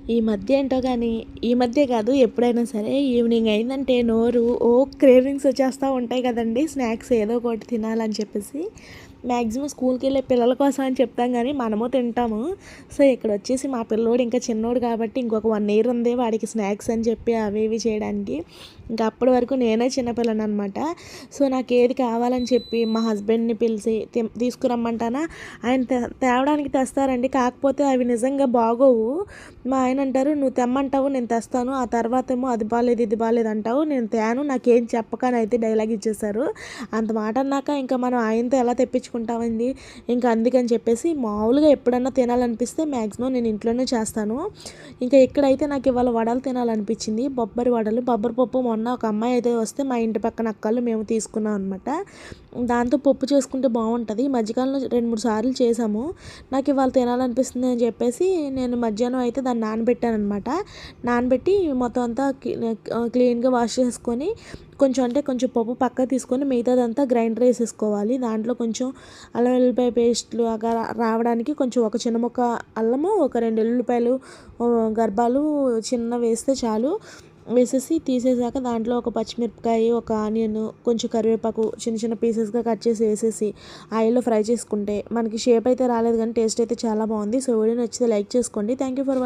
ఈ మధ్య ఏంటో గానీ, ఈ మధ్య కాదు ఎప్పుడైనా సరే ఈవినింగ్ అయిందంటే నోరు క్రేవింగ్స్ వచ్చేస్తా ఉంటాయి కదండీ! స్నాక్స్ ఏదో ఒకటి తినాలని చెప్పేసి. మాక్సిమం స్కూల్‌కెళ్ళే పిల్లల కోసం అని చెప్తాం గానీ, మనము తింటాము. సో, ఇక్కడొచ్చేసి మా పిల్లోడు ఇంకా చిన్నోడు కాబట్టి ఇంకొక 1 ఇయర్ ఉంది వాడికి స్నాక్స్ అని చెప్పి అవి ఇవి చేయడానికి. ఇంకా అప్పటి వరకు నేనే చిన్నపిల్లననమాట. సో, నాకేది కావాలని చెప్పి మా హస్బెండ్‌ని పిలిసి తీసుకురమ్మంటానా, ఆయన తేవడానికి తెస్తారండి. కాకపోతే అవి నిజంగా బాగోవు. మా ఆయన అంటారు, "నువ్వు తెమ్మంటావు నేను తెస్తాను. ఆ తర్వాతేమో అది బాలేదు, ఇది బాలేదు అంటావు. నేను తేను నాకేం చెప్పకనైతే డైలాగ్ ఇచ్చేశారు." అంత మాట అన్నాక ఇంకా మనం ఆయనతో ఎలా తెప్పించుకుంటామండి. ఇంకా అందుకని చెప్పేసి మామూలుగా ఎప్పుడన్నా తినాలనిపిస్తే మ్యాక్సిమం నేను ఇంట్లోనే చేస్తాను. ఇంకా ఇక్కడైతే నాకు ఇవాళ వడలు తినాలనిపించింది. బొబ్బరి వడలు, బొబ్బరి పప్పు మొన్న ఒక అమ్మాయి అయితే వస్తే మా ఇంటి పక్కన అక్కోళ్ళు మేము తీసుకున్నాం అనమాట. దాంతో పప్పు చేసుకుంటే బాగుంటుంది. ఈ మధ్యకాలంలో 2, 3 సార్లు చేసాము. నాకు ఇవాళ తినాలనిపిస్తుంది అని చెప్పేసి నేను మధ్యాహ్నం అయితే దాన్ని నానబెట్టాననమాట. నానబెట్టి మొత్తం అంతా క్లీన్‌గా వాష్ చేసుకొని కొంచెం పప్పు పక్కకు తీసుకొని మిగతాదంతా గ్రైండర్ ఏసేసుకోవాలి. దాంట్లో కొంచెం అల్లం వెల్లుల్లిపాయ పేస్టులు రావడానికి కొంచెం ఒక చిన్న ముక్క అల్లము, ఒక 2 ఎల్లుల్లిపాయలు గర్భాలు చిన్నవేస్తే చాలు. వేసేసి తీసేసాక దాంట్లో ఒక పచ్చిమిరపకాయ, ఒక ఆనియన్, కొంచెం కరివేపాకు చిన్న చిన్న పీసెస్‌గా కట్ చేసి ఏసేసి ఆయిల్‌లో ఫ్రై చేసుకుంటే మనకి షేప్ అయితే రాలేదు కానీ టేస్ట్ అయితే చాలా బాగుంది. సో, వీడియో నచ్చితే లైక్ చేసుకోండి. Thank you for